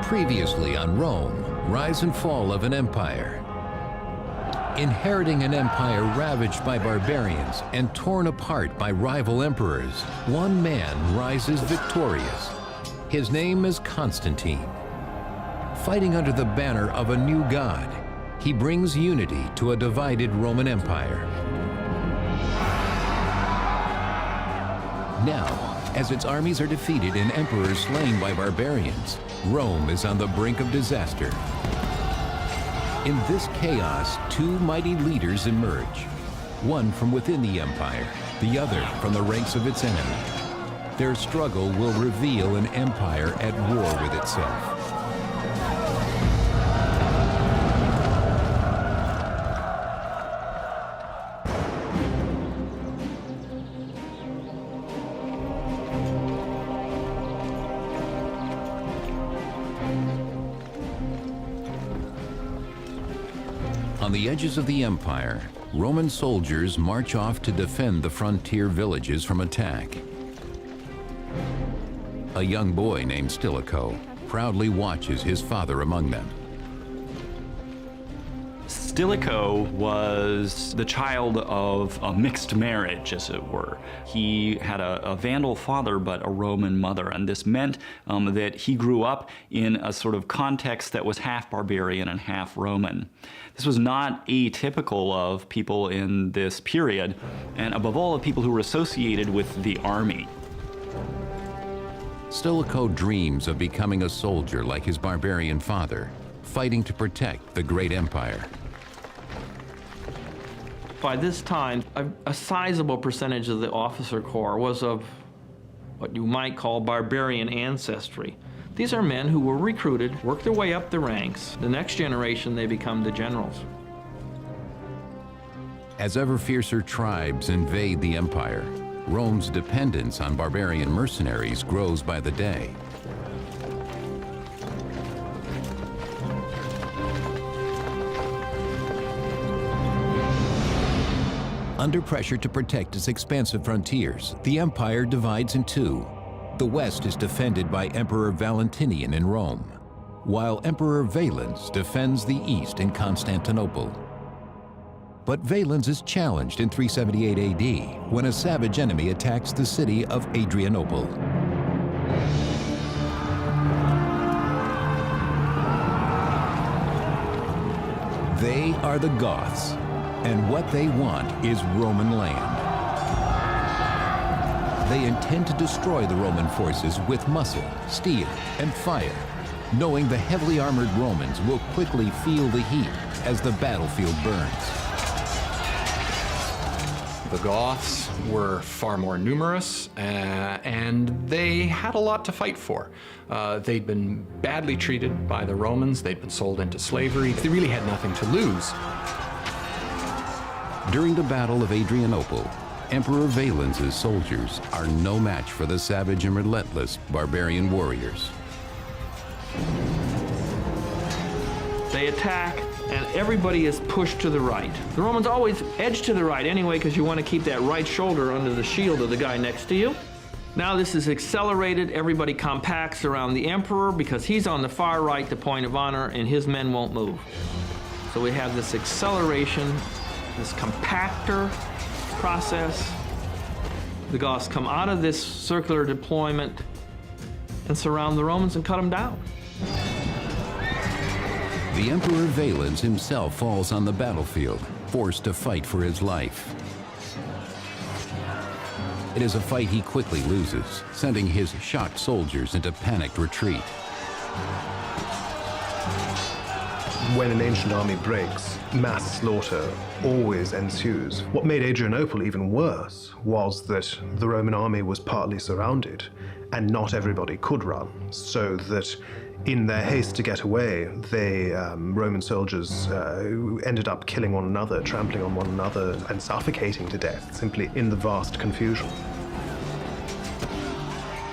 Previously on Rome, rise and fall of an empire. Inheriting an empire ravaged by barbarians and torn apart by rival emperors, one man rises victorious. His name is Constantine. Fighting under the banner of a new god, he brings unity to a divided Roman Empire. Now, as its armies are defeated and emperors slain by barbarians, Rome is on the brink of disaster. In this chaos, two mighty leaders emerge, one from within the empire, the other from the ranks of its enemy. Their struggle will reveal an empire at war with itself. On the edges of the empire, Roman soldiers march off to defend the frontier villages from attack. A young boy named Stilicho proudly watches his father among them. Stilicho was the child of a mixed marriage, as it were. He had a Vandal father, but a Roman mother, and this meant that he grew up in a sort of context that was half barbarian and half Roman. This was not atypical of people in this period, and above all, of people who were associated with the army. Stilicho dreams of becoming a soldier like his barbarian father, fighting to protect the great empire. By this time, a sizable percentage of the officer corps was of what you might call barbarian ancestry. These are men who were recruited, worked their way up the ranks. The next generation, they become the generals. As ever fiercer tribes invade the empire, Rome's dependence on barbarian mercenaries grows by the day. Under pressure to protect its expansive frontiers, the empire divides in two. The west is defended by Emperor Valentinian in Rome, while Emperor Valens defends the east in Constantinople. But Valens is challenged in 378 AD when a savage enemy attacks the city of Adrianople. They are the Goths, and what they want is Roman land. They intend to destroy the Roman forces with muscle, steel, and fire, knowing the heavily armored Romans will quickly feel the heat as the battlefield burns. The Goths were far more numerous, and they had a lot to fight for. They'd been badly treated by the Romans, they'd been sold into slavery, they really had nothing to lose. During the Battle of Adrianople, Emperor Valens' soldiers are no match for the savage and relentless barbarian warriors. They attack, and everybody is pushed to the right. The Romans always edge to the right anyway, because you want to keep that right shoulder under the shield of the guy next to you. Now this is accelerated. Everybody compacts around the emperor because he's on the far right, the point of honor, and his men won't move. So we have this acceleration, this compactor process. The Goths come out of this circular deployment and surround the Romans and cut them down. The Emperor Valens himself falls on the battlefield, forced to fight for his life. It is a fight he quickly loses, sending his shocked soldiers into panicked retreat. When an ancient army breaks, mass slaughter always ensues. What made Adrianople even worse was that the Roman army was partly surrounded, and not everybody could run, so that in their haste to get away, Roman soldiers ended up killing one another, trampling on one another, and suffocating to death, simply in the vast confusion.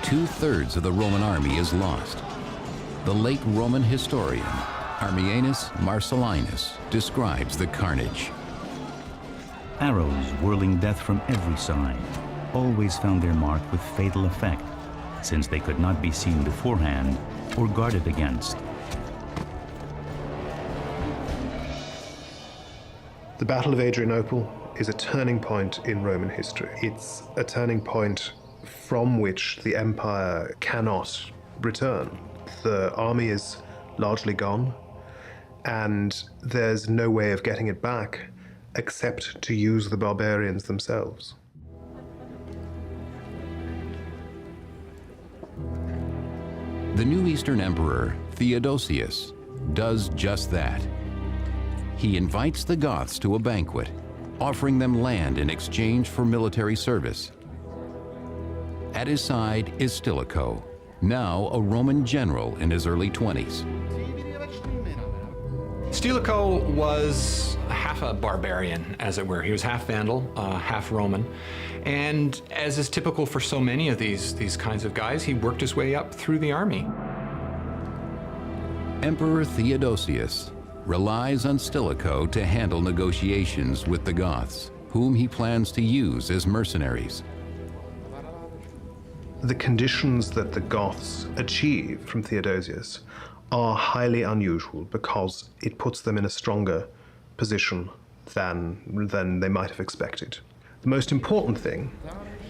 2/3 of the Roman army is lost. The late Roman historian, Ammianus Marcellinus, describes the carnage. Arrows whirling death from every side always found their mark with fatal effect, since they could not be seen beforehand or guarded against. The Battle of Adrianople is a turning point in Roman history. It's a turning point from which the empire cannot return. The army is largely gone, and there's no way of getting it back except to use the barbarians themselves. The new Eastern Emperor, Theodosius, does just that. He invites the Goths to a banquet, offering them land in exchange for military service. At his side is Stilicho, now a Roman general in his early 20s. Stilicho was half a barbarian, as it were. He was half Vandal, half Roman. And as is typical for so many of these kinds of guys, he worked his way up through the army. Emperor Theodosius relies on Stilicho to handle negotiations with the Goths, whom he plans to use as mercenaries. The conditions that the Goths achieve from Theodosius are highly unusual because it puts them in a stronger position than they might have expected. The most important thing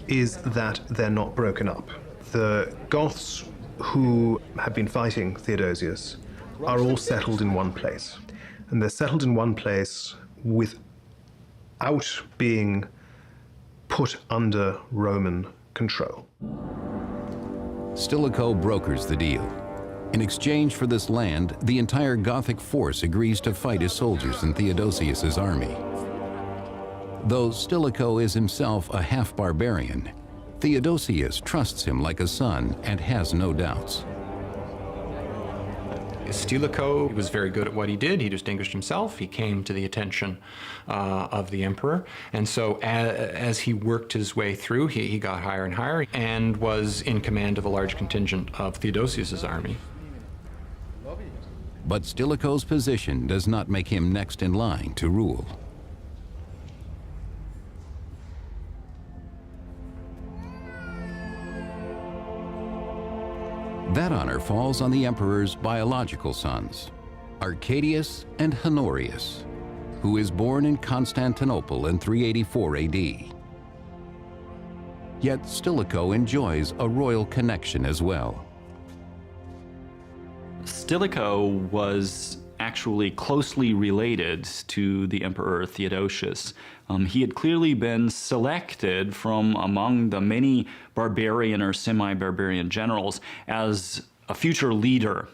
is that they're not broken up. The Goths who have been fighting Theodosius are all settled in one place. And they're settled in one place without being put under Roman control. Stilicho brokers the deal. In exchange for this land, the entire Gothic force agrees to fight as soldiers in Theodosius's army. Though Stilicho is himself a half-barbarian, Theodosius trusts him like a son and has no doubts. Stilicho was very good at what he did. He distinguished himself. He came to the attention of the emperor. And so as he worked his way through, he got higher and higher and was in command of a large contingent of Theodosius's army. But Stilicho's position does not make him next in line to rule. That honor falls on the emperor's biological sons, Arcadius and Honorius, who is born in Constantinople in 384 AD. Yet Stilicho enjoys a royal connection as well. Stilicho was actually closely related to the Emperor Theodosius. He had clearly been selected from among the many barbarian or semi-barbarian generals as a future leader.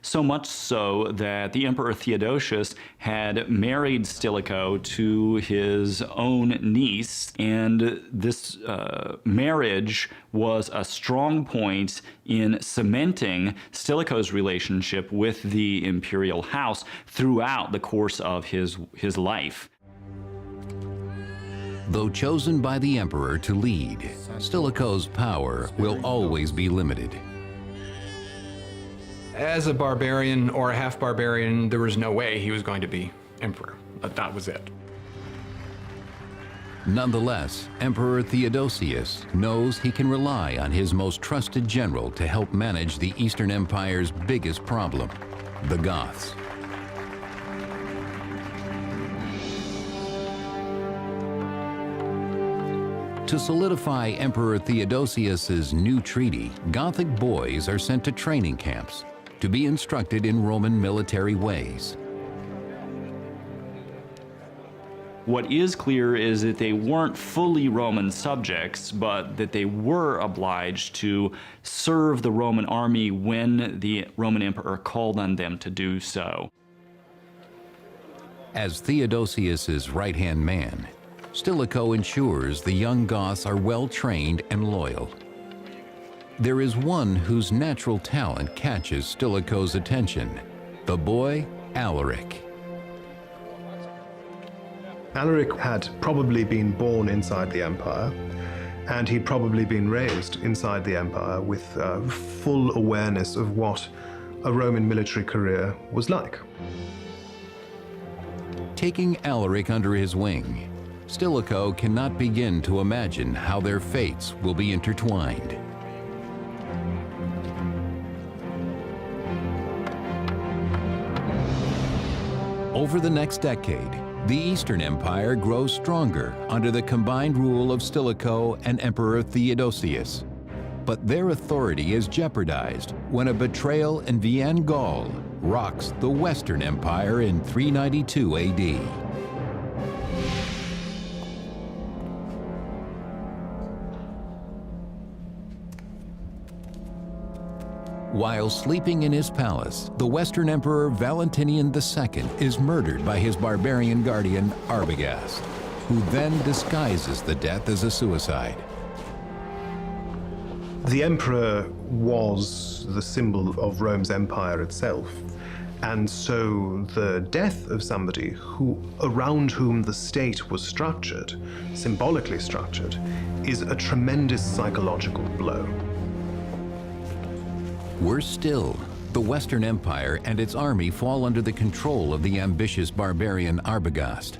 So much so that the Emperor Theodosius had married Stilicho to his own niece, and this marriage was a strong point in cementing Stilicho's relationship with the imperial house throughout the course of his life. Though chosen by the emperor to lead, Stilicho's power will always be limited. As a barbarian or a half-barbarian, there was no way he was going to be emperor. But that was it. Nonetheless, Emperor Theodosius knows he can rely on his most trusted general to help manage the Eastern Empire's biggest problem, the Goths. To solidify Emperor Theodosius's new treaty, Gothic boys are sent to training camps to be instructed in Roman military ways. What is clear is that they weren't fully Roman subjects, but that they were obliged to serve the Roman army when the Roman emperor called on them to do so. As Theodosius's right-hand man, Stilicho ensures the young Goths are well-trained and loyal. There is one whose natural talent catches Stilicho's attention, the boy Alaric. Alaric had probably been born inside the empire, and he'd probably been raised inside the empire with full awareness of what a Roman military career was like. Taking Alaric under his wing, Stilicho cannot begin to imagine how their fates will be intertwined. Over the next decade, the Eastern Empire grows stronger under the combined rule of Stilicho and Emperor Theodosius. But their authority is jeopardized when a betrayal in Vienne, Gaul, rocks the Western Empire in 392 AD. While sleeping in his palace, the Western Emperor Valentinian II is murdered by his barbarian guardian Arbogast, who then disguises the death as a suicide. The emperor was the symbol of Rome's empire itself, and so the death of somebody around whom the state was structured, symbolically structured, is a tremendous psychological blow. Worse still, the Western Empire and its army fall under the control of the ambitious barbarian Arbogast.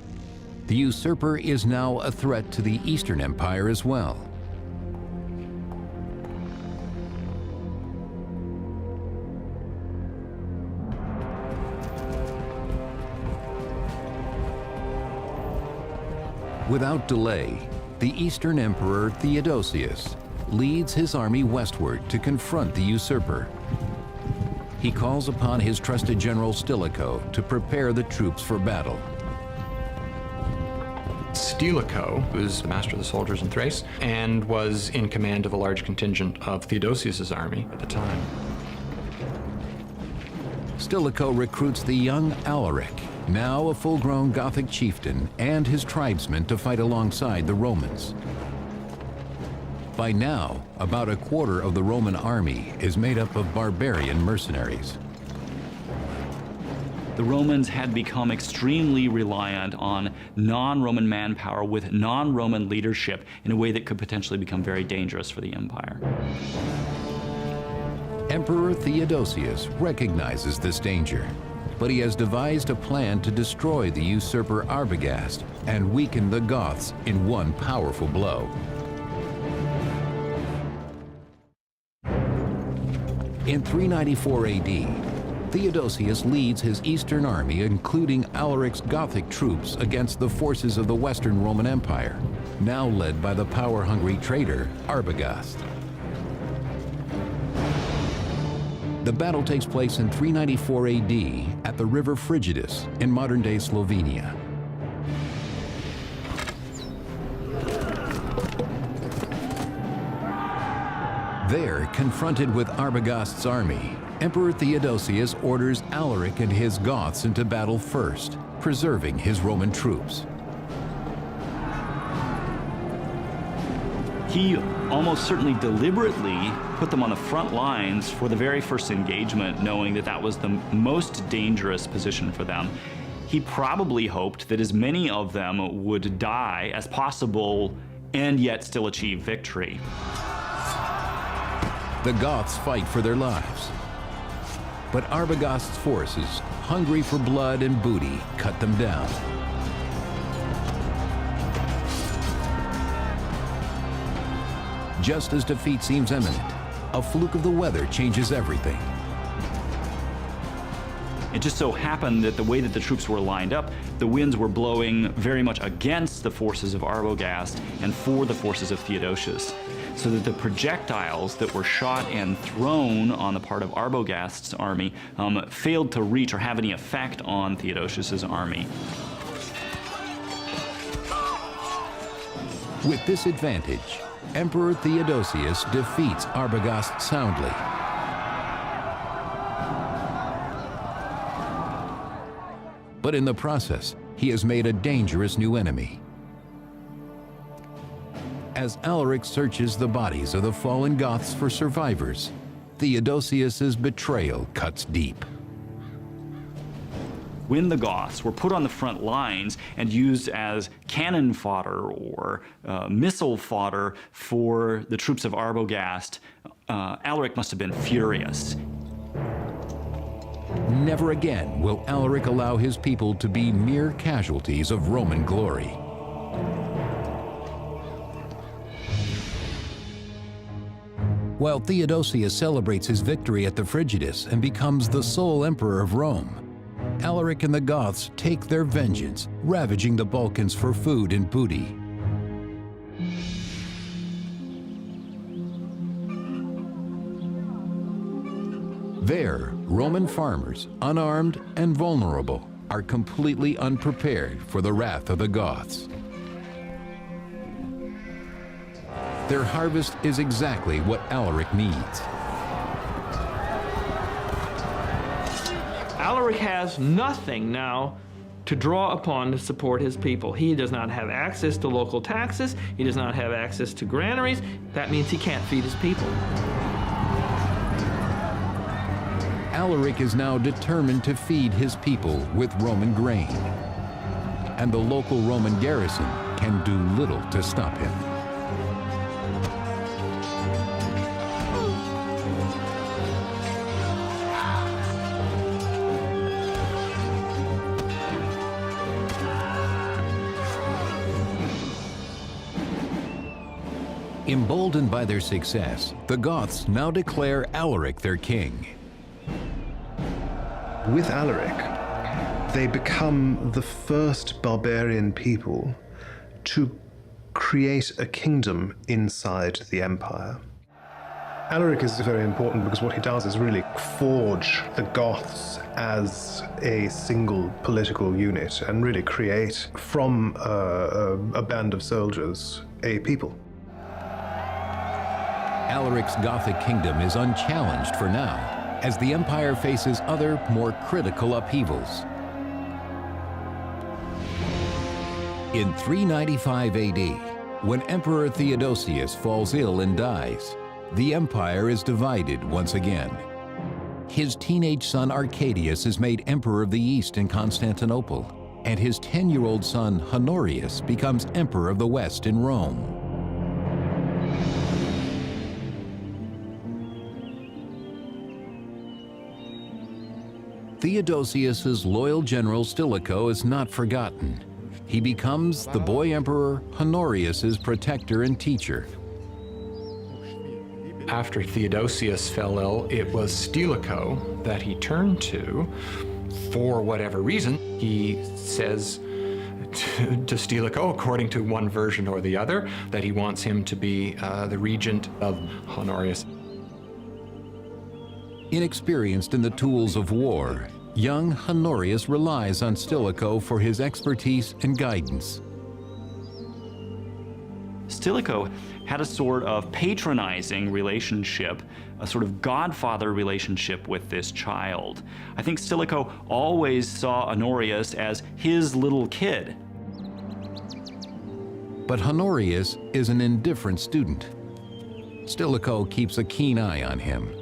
The usurper is now a threat to the Eastern Empire as well. Without delay, the Eastern Emperor Theodosius leads his army westward to confront the usurper. He calls upon his trusted general Stilicho to prepare the troops for battle. Stilicho was master of the soldiers in Thrace and was in command of a large contingent of Theodosius's army at the time. Stilicho recruits the young Alaric, now a full-grown Gothic chieftain, and his tribesmen to fight alongside the Romans. By now, about a quarter of the Roman army is made up of barbarian mercenaries. The Romans had become extremely reliant on non-Roman manpower with non-Roman leadership in a way that could potentially become very dangerous for the empire. Emperor Theodosius recognizes this danger, but he has devised a plan to destroy the usurper Arbogast and weaken the Goths in one powerful blow. In 394 AD, Theodosius leads his eastern army, including Alaric's Gothic troops, against the forces of the Western Roman Empire, now led by the power-hungry traitor Arbogast. The battle takes place in 394 AD at the river Frigidus in modern-day Slovenia. There, confronted with Arbogast's army, Emperor Theodosius orders Alaric and his Goths into battle first, preserving his Roman troops. He almost certainly deliberately put them on the front lines for the very first engagement, knowing that that was the most dangerous position for them. He probably hoped that as many of them would die as possible and yet still achieve victory. The Goths fight for their lives. But Arbogast's forces, hungry for blood and booty, cut them down. Just as defeat seems imminent, a fluke of the weather changes everything. It just so happened that the way that the troops were lined up, the winds were blowing very much against the forces of Arbogast and for the forces of Theodosius, so that the projectiles that were shot and thrown on the part of Arbogast's army failed to reach or have any effect on Theodosius's army. With this advantage, Emperor Theodosius defeats Arbogast soundly. But in the process, he has made a dangerous new enemy. As Alaric searches the bodies of the fallen Goths for survivors, Theodosius's betrayal cuts deep. When the Goths were put on the front lines and used as cannon fodder or missile fodder for the troops of Arbogast, Alaric must have been furious. Never again will Alaric allow his people to be mere casualties of Roman glory. While Theodosius celebrates his victory at the Frigidus and becomes the sole emperor of Rome, Alaric and the Goths take their vengeance, ravaging the Balkans for food and booty. There, Roman farmers, unarmed and vulnerable, are completely unprepared for the wrath of the Goths. Their harvest is exactly what Alaric needs. Alaric has nothing now to draw upon to support his people. He does not have access to local taxes. He does not have access to granaries. That means he can't feed his people. Alaric is now determined to feed his people with Roman grain, and the local Roman garrison can do little to stop him. Emboldened by their success, the Goths now declare Alaric their king. With Alaric, they become the first barbarian people to create a kingdom inside the empire. Alaric is very important because what he does is really forge the Goths as a single political unit and really create from a band of soldiers a people. Alaric's Gothic kingdom is unchallenged for now, as the empire faces other, more critical upheavals. In 395 AD, when Emperor Theodosius falls ill and dies, the empire is divided once again. His teenage son Arcadius is made Emperor of the East in Constantinople, and his 10-year-old son Honorius becomes Emperor of the West in Rome. Theodosius's loyal general Stilicho is not forgotten. He becomes the boy emperor Honorius's protector and teacher. After Theodosius fell ill, it was Stilicho that he turned to for whatever reason. He says to Stilicho, according to one version or the other, that he wants him to be the regent of Honorius. Inexperienced in the tools of war, young Honorius relies on Stilicho for his expertise and guidance. Stilicho had a sort of patronizing relationship, a sort of godfather relationship with this child. I think Stilicho always saw Honorius as his little kid. But Honorius is an indifferent student. Stilicho keeps a keen eye on him.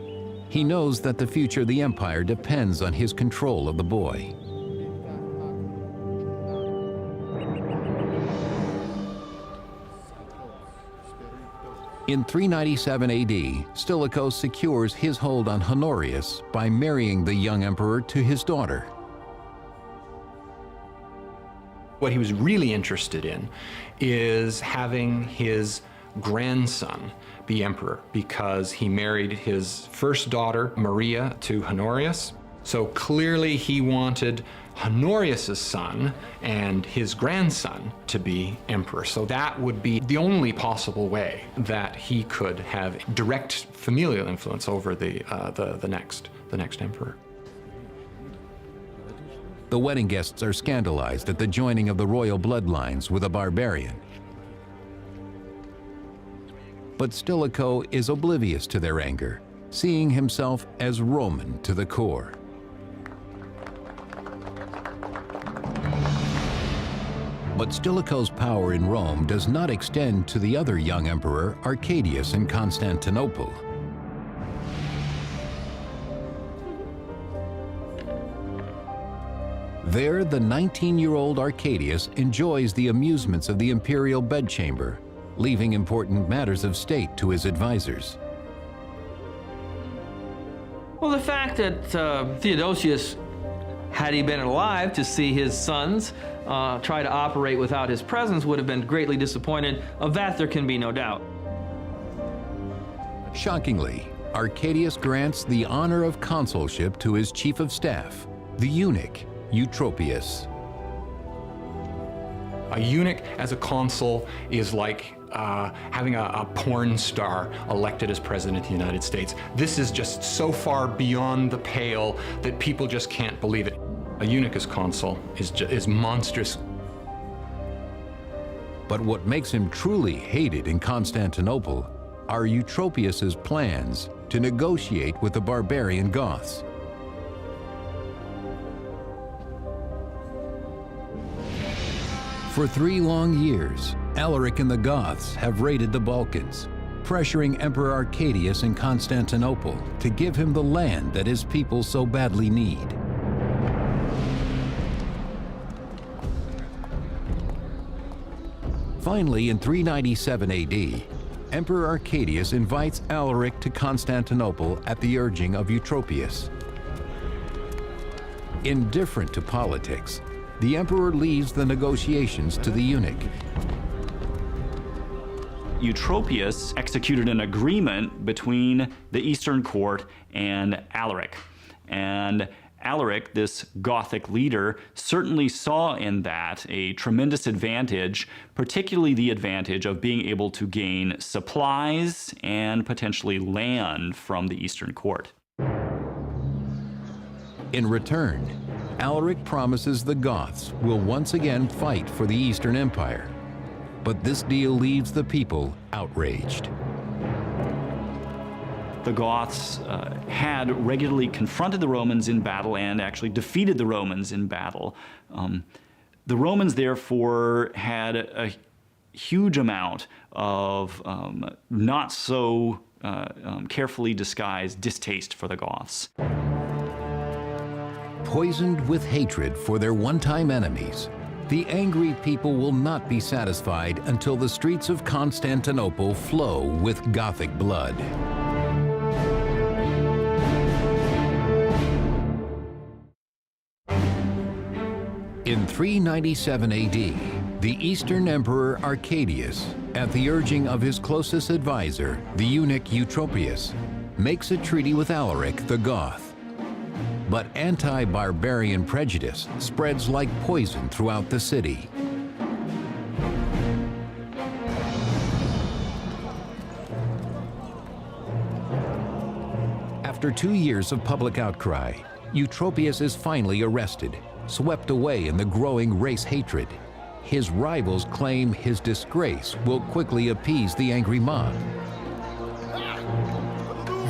He knows that the future of the empire depends on his control of the boy. In 397 AD, Stilicho secures his hold on Honorius by marrying the young emperor to his daughter. What he was really interested in is having his grandson be emperor, because he married his first daughter, Maria, to Honorius. So clearly he wanted Honorius's son and his grandson to be emperor. So that would be the only possible way that he could have direct familial influence over the next emperor. The wedding guests are scandalized at the joining of the royal bloodlines with a barbarian. But Stilicho is oblivious to their anger, seeing himself as Roman to the core. But Stilicho's power in Rome does not extend to the other young emperor, Arcadius, in Constantinople. There, the 19-year-old Arcadius enjoys the amusements of the imperial bedchamber, leaving important matters of state to his advisors. Well, the fact that Theodosius, had he been alive to see his sons try to operate without his presence, would have been greatly disappointed. Of that, there can be no doubt. Shockingly, Arcadius grants the honor of consulship to his chief of staff, the eunuch, Eutropius. A eunuch as a consul is like having a porn star elected as president of the United States. This is just so far beyond the pale that people just can't believe it. A eunuch as consul is monstrous. But what makes him truly hated in Constantinople are Eutropius's plans to negotiate with the barbarian Goths. For 3 long years, Alaric and the Goths have raided the Balkans, pressuring Emperor Arcadius in Constantinople to give him the land that his people so badly need. Finally, in 397 AD, Emperor Arcadius invites Alaric to Constantinople at the urging of Eutropius. Indifferent to politics, the emperor leaves the negotiations to the eunuch. Eutropius executed an agreement between the Eastern court and Alaric. And Alaric, this Gothic leader, certainly saw in that a tremendous advantage, particularly the advantage of being able to gain supplies and potentially land from the Eastern court. In return, Alaric promises the Goths will once again fight for the Eastern Empire. But this deal leaves the people outraged. The Goths had regularly confronted the Romans in battle and actually defeated the Romans in battle. The Romans, therefore, had a huge amount of not so carefully disguised distaste for the Goths. Poisoned with hatred for their one-time enemies, the angry people will not be satisfied until the streets of Constantinople flow with Gothic blood. In 397 AD, the Eastern Emperor Arcadius, at the urging of his closest advisor, the eunuch Eutropius, makes a treaty with Alaric the Goth. But anti-barbarian prejudice spreads like poison throughout the city. After 2 years of public outcry, Eutropius is finally arrested, swept away in the growing race hatred. His rivals claim his disgrace will quickly appease the angry mob.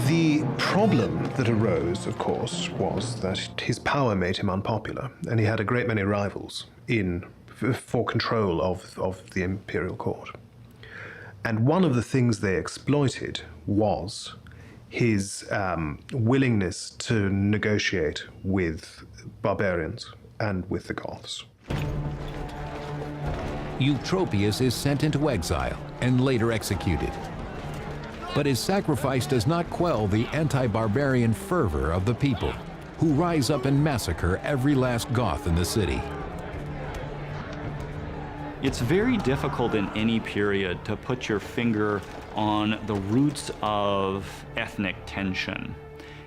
The problem that arose, of course, was that his power made him unpopular, and he had a great many rivals for control of the imperial court. And one of the things they exploited was his willingness to negotiate with barbarians and with the Goths. Eutropius is sent into exile and later executed. But his sacrifice does not quell the anti-barbarian fervor of the people, who rise up and massacre every last Goth in the city. It's very difficult in any period to put your finger on the roots of ethnic tension.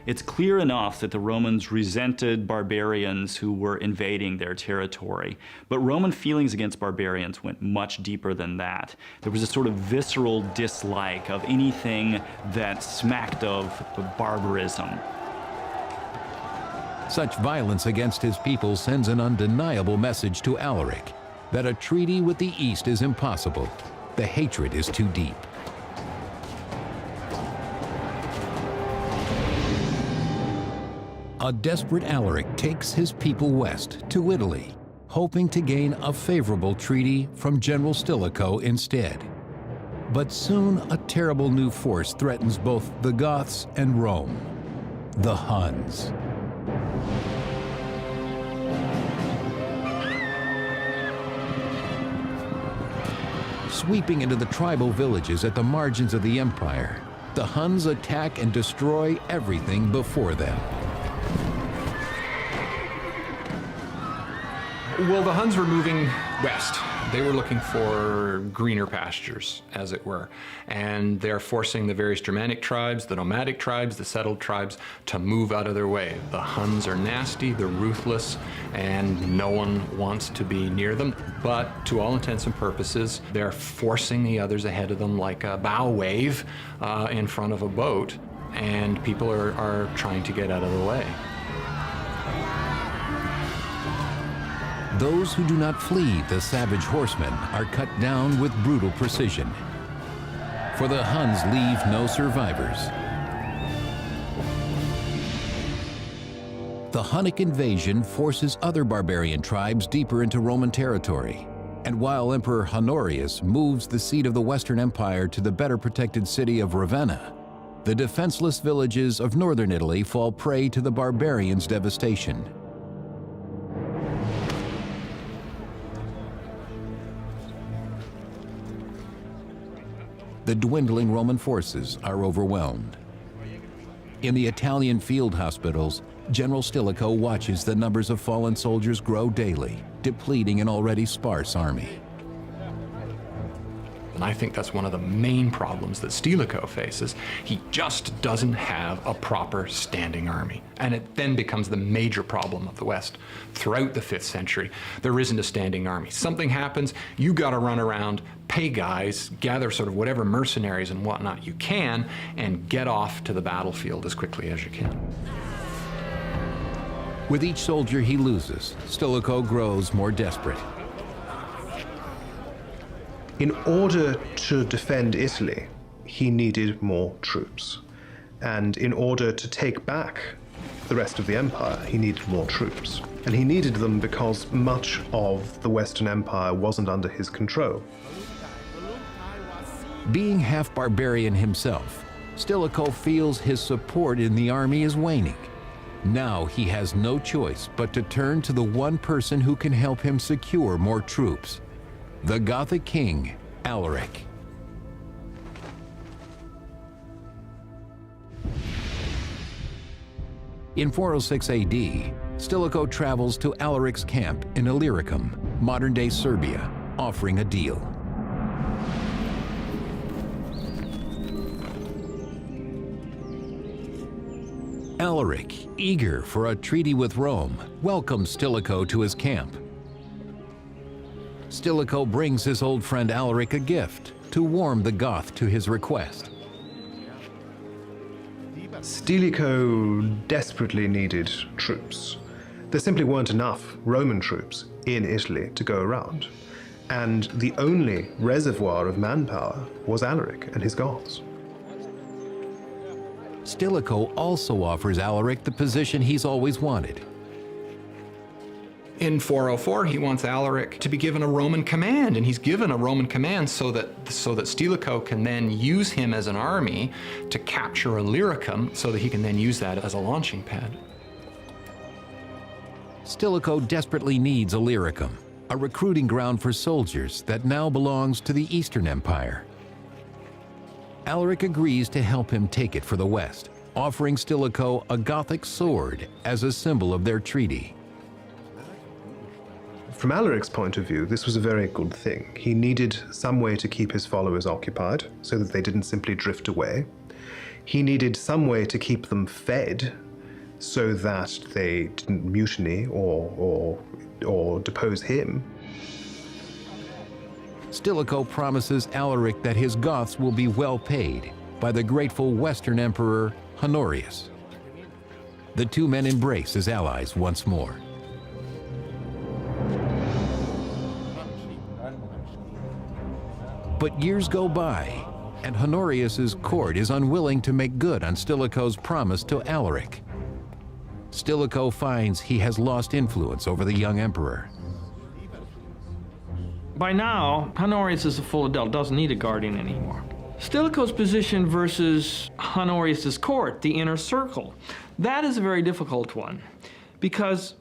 It's clear enough that the Romans resented barbarians who were invading their territory. But Roman feelings against barbarians went much deeper than that. There was a sort of visceral dislike of anything that smacked of barbarism. Such violence against his people sends an undeniable message to Alaric that a treaty with the East is impossible. The hatred is too deep. A desperate Alaric takes his people west to Italy, hoping to gain a favorable treaty from General Stilicho instead. But soon a terrible new force threatens both the Goths and Rome: the Huns. Sweeping into the tribal villages at the margins of the empire, the Huns attack and destroy everything before them. Well, the Huns were moving west. They were looking for greener pastures, as it were, and they're forcing the various Germanic tribes, the nomadic tribes, the settled tribes, to move out of their way. The Huns are nasty, they're ruthless, and no one wants to be near them. But to all intents and purposes, they're forcing the others ahead of them like a bow wave in front of a boat, and people are trying to get out of the way. Those who do not flee the savage horsemen are cut down with brutal precision. For the Huns leave no survivors. The Hunnic invasion forces other barbarian tribes deeper into Roman territory. And while Emperor Honorius moves the seat of the Western Empire to the better protected city of Ravenna, the defenseless villages of northern Italy fall prey to the barbarians' devastation. The dwindling Roman forces are overwhelmed. In the Italian field hospitals, General Stilicho watches the numbers of fallen soldiers grow daily, depleting an already sparse army. And I think that's one of the main problems that Stilicho faces. He just doesn't have a proper standing army. And it then becomes the major problem of the West. Throughout the 5th century, there isn't a standing army. Something happens, you gotta run around, pay guys, gather sort of whatever mercenaries and whatnot you can, and get off to the battlefield as quickly as you can. With each soldier he loses, Stilicho grows more desperate. In order to defend Italy, he needed more troops. And in order to take back the rest of the empire, he needed more troops. And he needed them because much of the Western Empire wasn't under his control. Being half barbarian himself, Stilicho feels his support in the army is waning. Now he has no choice but to turn to the one person who can help him secure more troops: the Gothic king, Alaric. In 406 AD, Stilicho travels to Alaric's camp in Illyricum, modern-day Serbia, offering a deal. Alaric, eager for a treaty with Rome, welcomes Stilicho to his camp. Stilicho brings his old friend Alaric a gift to warm the Goth to his request. Stilicho desperately needed troops. There simply weren't enough Roman troops in Italy to go around. And the only reservoir of manpower was Alaric and his Goths. Stilicho also offers Alaric the position he's always wanted. In 404, he wants Alaric to be given a Roman command, and he's given a Roman command so that Stilicho can then use him as an army to capture Illyricum, so that he can then use that as a launching pad. Stilicho desperately needs Illyricum, a recruiting ground for soldiers that now belongs to the Eastern Empire. Alaric agrees to help him take it for the West, offering Stilicho a Gothic sword as a symbol of their treaty. From Alaric's point of view, this was a very good thing. He needed some way to keep his followers occupied so that they didn't simply drift away. He needed some way to keep them fed so that they didn't mutiny or depose him. Stilicho promises Alaric that his Goths will be well paid by the grateful Western Emperor Honorius. The two men embrace as allies once more. But years go by, and Honorius's court is unwilling to make good on Stilicho's promise to Alaric. Stilicho finds he has lost influence over the young emperor. By now, Honorius is a full adult, doesn't need a guardian anymore. Stilicho's position versus Honorius's court, the inner circle, that is a very difficult one, because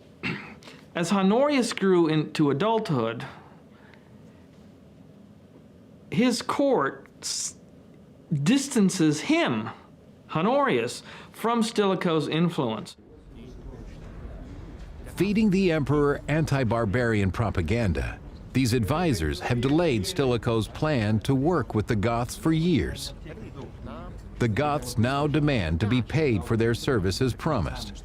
as Honorius grew into adulthood, his court distances him, Honorius, from Stilicho's influence. Feeding the emperor anti-barbarian propaganda, These advisors have delayed Stilicho's plan to work with the Goths for years. The Goths now demand to be paid for their service as promised.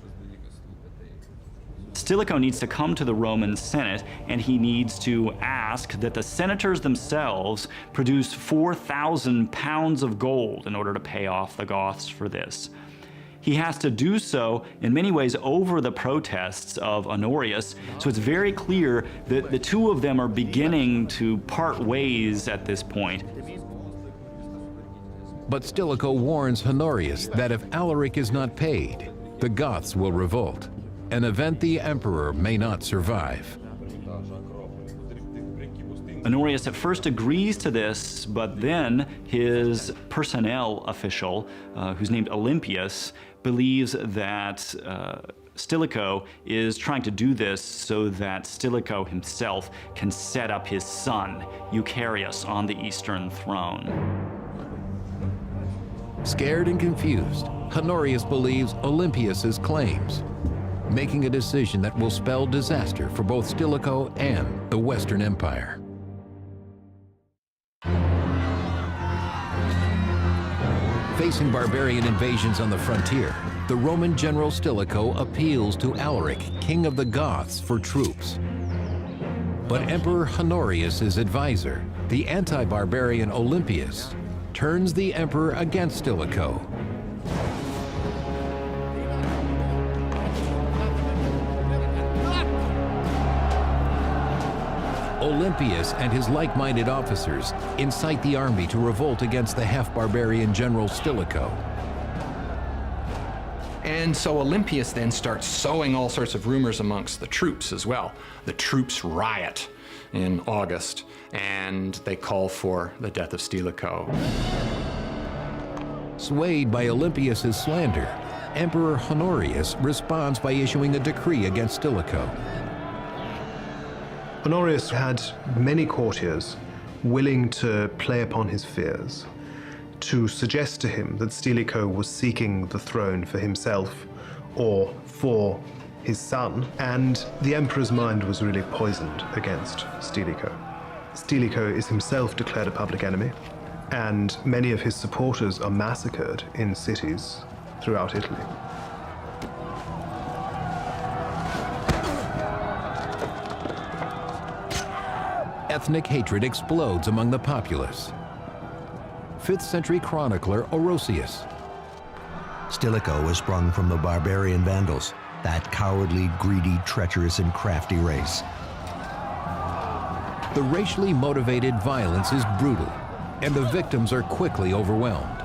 Stilicho needs to come to the Roman Senate, and he needs to ask that the senators themselves produce 4,000 pounds of gold in order to pay off the Goths for this. He has to do so in many ways over the protests of Honorius, so it's very clear that the two of them are beginning to part ways at this point. But Stilicho warns Honorius that if Alaric is not paid, the Goths will revolt, an event the emperor may not survive. Honorius at first agrees to this, but then his personnel official, who's named Olympius, believes that Stilicho is trying to do this so that Stilicho himself can set up his son, Eucharius, on the eastern throne. Scared and confused, Honorius believes Olympius's claims, making a decision that will spell disaster for both Stilicho and the Western Empire. Facing barbarian invasions on the frontier, the Roman general Stilicho appeals to Alaric, king of the Goths, for troops. But Emperor Honorius's advisor, the anti-barbarian Olympius, turns the emperor against Stilicho. Olympius and his like-minded officers incite the army to revolt against the half-barbarian general Stilicho. And so Olympius then starts sowing all sorts of rumors amongst the troops as well. The troops riot in August, and they call for the death of Stilicho. Swayed by Olympius's slander, Emperor Honorius responds by issuing a decree against Stilicho. Honorius had many courtiers willing to play upon his fears, to suggest to him that Stilicho was seeking the throne for himself or for his son, and the emperor's mind was really poisoned against Stilicho. Stilicho is himself declared a public enemy, and many of his supporters are massacred in cities throughout Italy. Ethnic hatred explodes among the populace. 5th century chronicler Orosius. Stilicho was sprung from the barbarian Vandals, that cowardly, greedy, treacherous, and crafty race. The racially motivated violence is brutal, and the victims are quickly overwhelmed.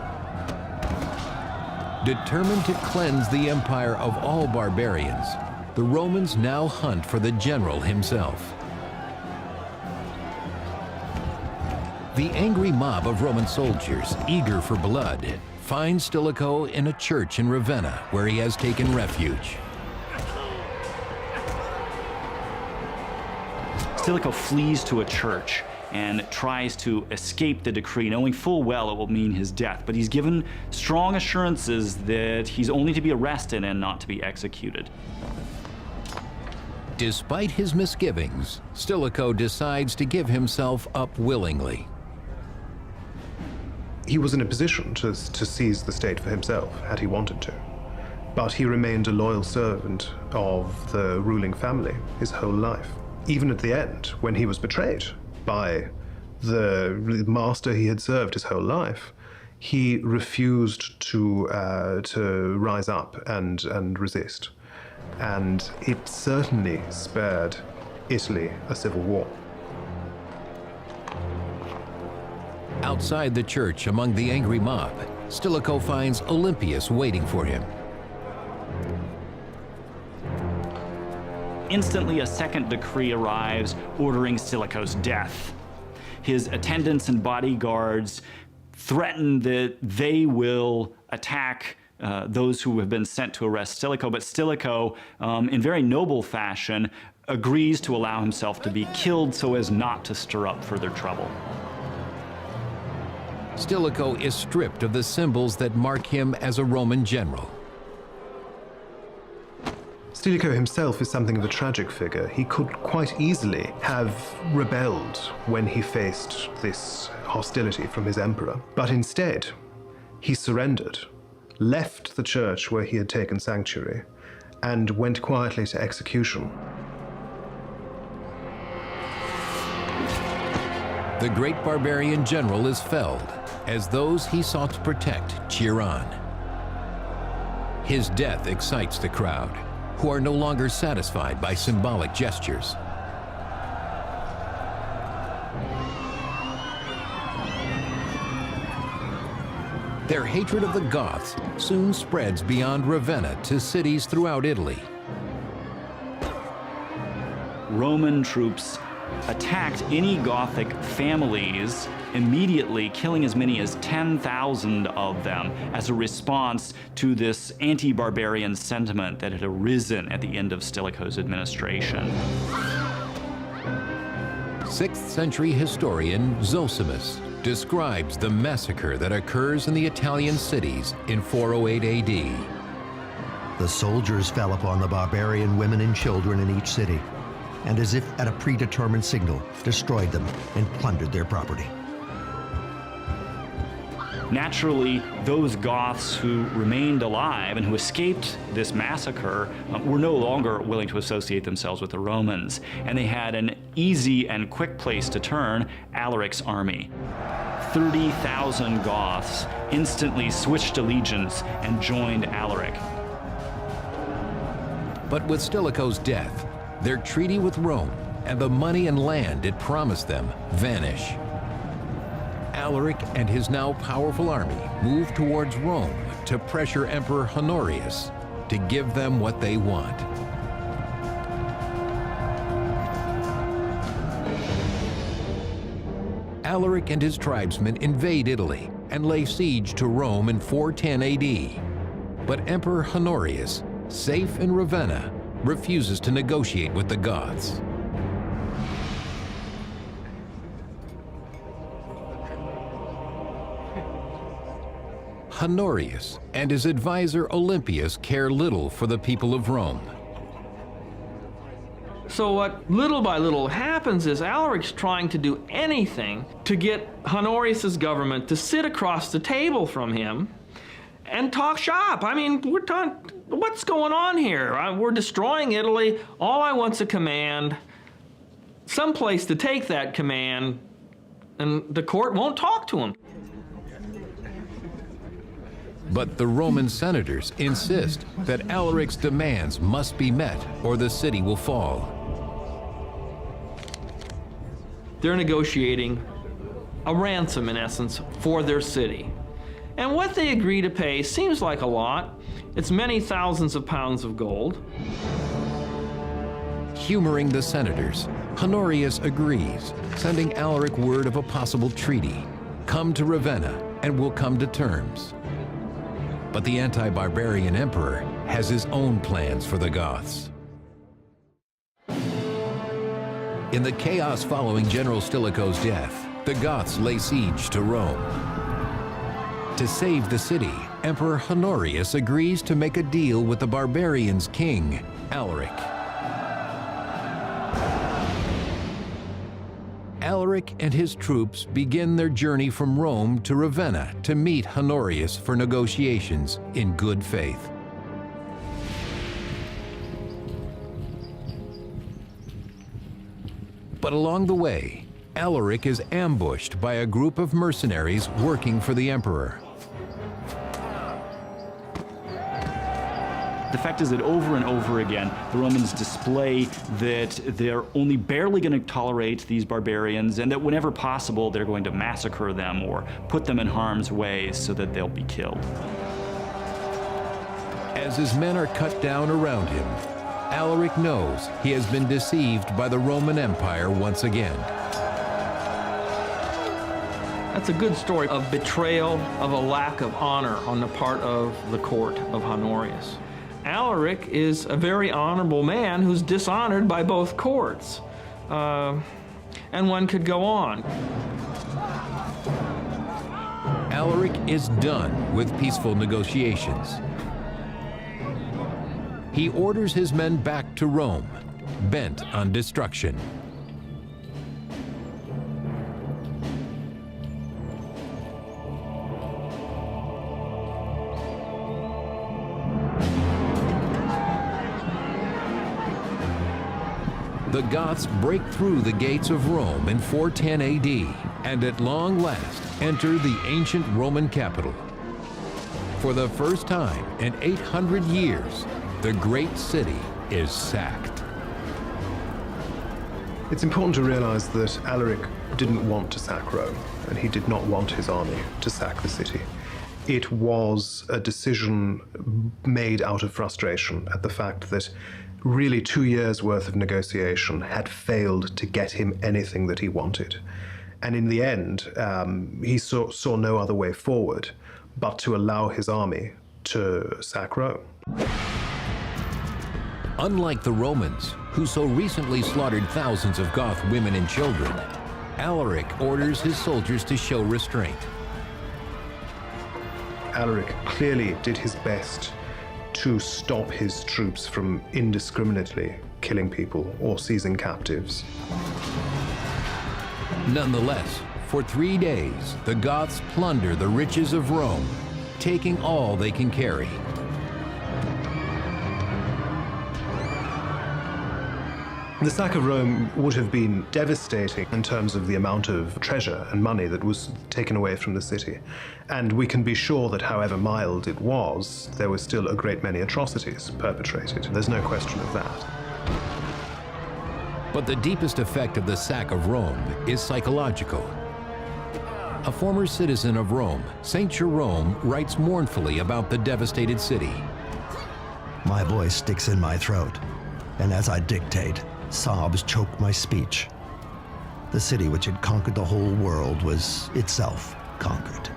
Determined to cleanse the empire of all barbarians, the Romans now hunt for the general himself. The angry mob of Roman soldiers, eager for blood, finds Stilicho in a church in Ravenna, where he has taken refuge. Stilicho flees to a church and tries to escape the decree, knowing full well it will mean his death. But he's given strong assurances that he's only to be arrested and not to be executed. Despite his misgivings, Stilicho decides to give himself up willingly. He was in a position to seize the state for himself, had he wanted to. But he remained a loyal servant of the ruling family his whole life. Even at the end, when he was betrayed by the master he had served his whole life, he refused to rise up and resist. And it certainly spared Italy a civil war. Outside the church, among the angry mob, Stilicho finds Olympius waiting for him. Instantly, a second decree arrives ordering Stilicho's death. His attendants and bodyguards threaten that they will attack those who have been sent to arrest Stilicho, but Stilicho, in very noble fashion, agrees to allow himself to be killed so as not to stir up further trouble. Stilicho is stripped of the symbols that mark him as a Roman general. Stilicho himself is something of a tragic figure. He could quite easily have rebelled when he faced this hostility from his emperor, but instead he surrendered, left the church where he had taken sanctuary, and went quietly to execution. The great barbarian general is felled as those he sought to protect cheer on. His death excites the crowd, who are no longer satisfied by symbolic gestures. Their hatred of the Goths soon spreads beyond Ravenna to cities throughout Italy. Roman troops attacked any Gothic families, immediately killing as many as 10,000 of them as a response to this anti-barbarian sentiment that had arisen at the end of Stilicho's administration. 6th century historian Zosimus describes the massacre that occurs in the Italian cities in 408 AD. The soldiers fell upon the barbarian women and children in each city, and as if at a predetermined signal, destroyed them and plundered their property. Naturally, those Goths who remained alive and who escaped this massacre were no longer willing to associate themselves with the Romans, and they had an easy and quick place to turn: Alaric's army. 30,000 Goths instantly switched allegiance and joined Alaric. But with Stilicho's death, their treaty with Rome and the money and land it promised them vanish. Alaric and his now powerful army move towards Rome to pressure Emperor Honorius to give them what they want. Alaric and his tribesmen invade Italy and lay siege to Rome in 410 AD. But Emperor Honorius, safe in Ravenna, refuses to negotiate with the Goths. Honorius and his advisor Olympius care little for the people of Rome. So what little by little happens is Alaric's trying to do anything to get Honorius's government to sit across the table from him and talk shop. I mean, we're talking, what's going on here? We're destroying Italy. All I want's a command, some place to take that command, and the court won't talk to him. But the Roman senators insist that Alaric's demands must be met or the city will fall. They're negotiating a ransom, in essence, for their city. And what they agree to pay seems like a lot. It's many thousands of pounds of gold. Humoring the senators, Honorius agrees, sending Alaric word of a possible treaty. Come to Ravenna and we'll come to terms. But the anti-barbarian emperor has his own plans for the Goths. In the chaos following General Stilicho's death, the Goths lay siege to Rome. To save the city, Emperor Honorius agrees to make a deal with the barbarians' king, Alaric. Alaric and his troops begin their journey from Rome to Ravenna to meet Honorius for negotiations in good faith. But along the way, Alaric is ambushed by a group of mercenaries working for the emperor. The fact is that over and over again, the Romans display that they're only barely going to tolerate these barbarians, and that whenever possible, they're going to massacre them or put them in harm's way so that they'll be killed. As his men are cut down around him, Alaric knows he has been deceived by the Roman Empire once again. That's a good story of betrayal, of a lack of honor on the part of the court of Honorius. Alaric is a very honorable man who's dishonored by both courts. And one could go on. Alaric is done with peaceful negotiations. he orders his men back to Rome, bent on destruction. The Goths break through the gates of Rome in 410 AD and at long last enter the ancient Roman capital. For the first time in 800 years, the great city is sacked. It's important to realize that Alaric didn't want to sack Rome, and he did not want his army to sack the city. It was a decision made out of frustration at the fact that really 2 years' worth of negotiation had failed to get him anything that he wanted. And in the end, he saw no other way forward but to allow his army to sack Rome. Unlike the Romans, who so recently slaughtered thousands of Goth women and children, Alaric orders his soldiers to show restraint. Alaric clearly did his best to stop his troops from indiscriminately killing people or seizing captives. Nonetheless, for 3 days, the Goths plunder the riches of Rome, taking all they can carry. The sack of Rome would have been devastating in terms of the amount of treasure and money that was taken away from the city. And we can be sure that however mild it was, there was still a great many atrocities perpetrated. There's no question of that. But the deepest effect of the sack of Rome is psychological. A former citizen of Rome, Saint Jerome, writes mournfully about the devastated city. My voice sticks in my throat, and as I dictate, sobs choke my speech. The city which had conquered the whole world was itself conquered.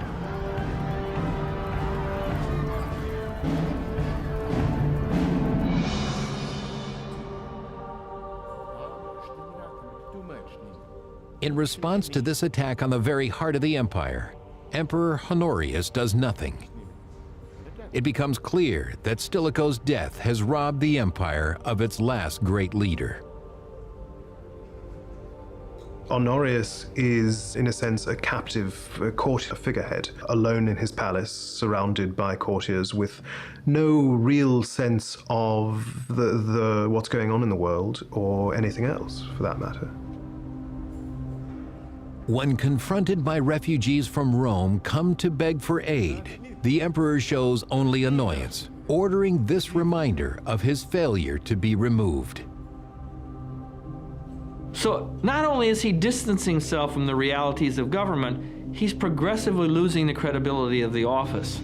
In response to this attack on the very heart of the empire, Emperor Honorius does nothing. It becomes clear that Stilicho's death has robbed the empire of its last great leader. Honorius is, in a sense, a captive courtier figurehead, alone in his palace, surrounded by courtiers with no real sense of what's going on in the world, or anything else, for that matter. When confronted by refugees from Rome come to beg for aid, the emperor shows only annoyance, ordering this reminder of his failure to be removed. So not only is he distancing himself from the realities of government, he's progressively losing the credibility of the office.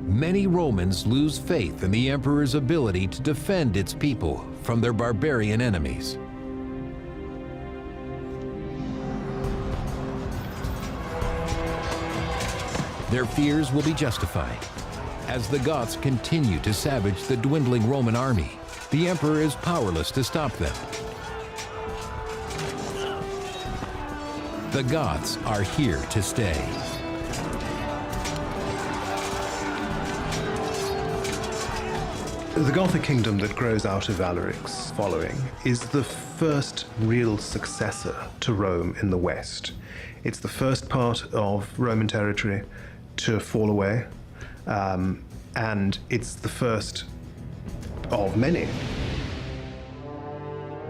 Many Romans lose faith in the emperor's ability to defend its people from their barbarian enemies. Their fears will be justified. As the Goths continue to savage the dwindling Roman army, the emperor is powerless to stop them. The Goths are here to stay. The Gothic kingdom that grows out of Alaric's following is the first real successor to Rome in the West. It's the first part of Roman territory to fall away, and it's the first of many.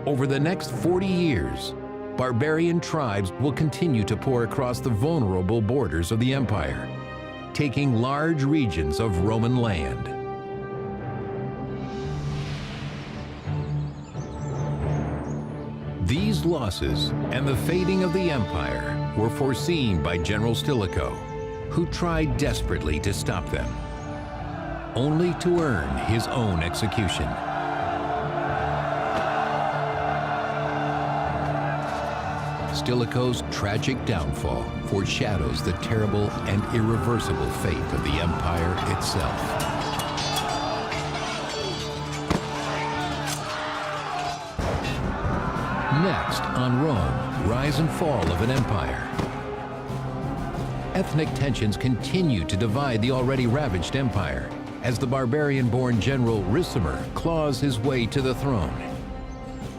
Over the next 40 years, barbarian tribes will continue to pour across the vulnerable borders of the empire, taking large regions of Roman land. These losses and the fading of the empire were foreseen by General Stilicho, who tried desperately to stop them, only to earn his own execution. Stilicho's tragic downfall foreshadows the terrible and irreversible fate of the empire itself. Next on Rome, Rise and Fall of an Empire. Ethnic tensions continue to divide the already ravaged empire, as the barbarian-born General Ricimer claws his way to the throne.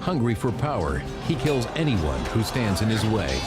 Hungry for power, he kills anyone who stands in his way.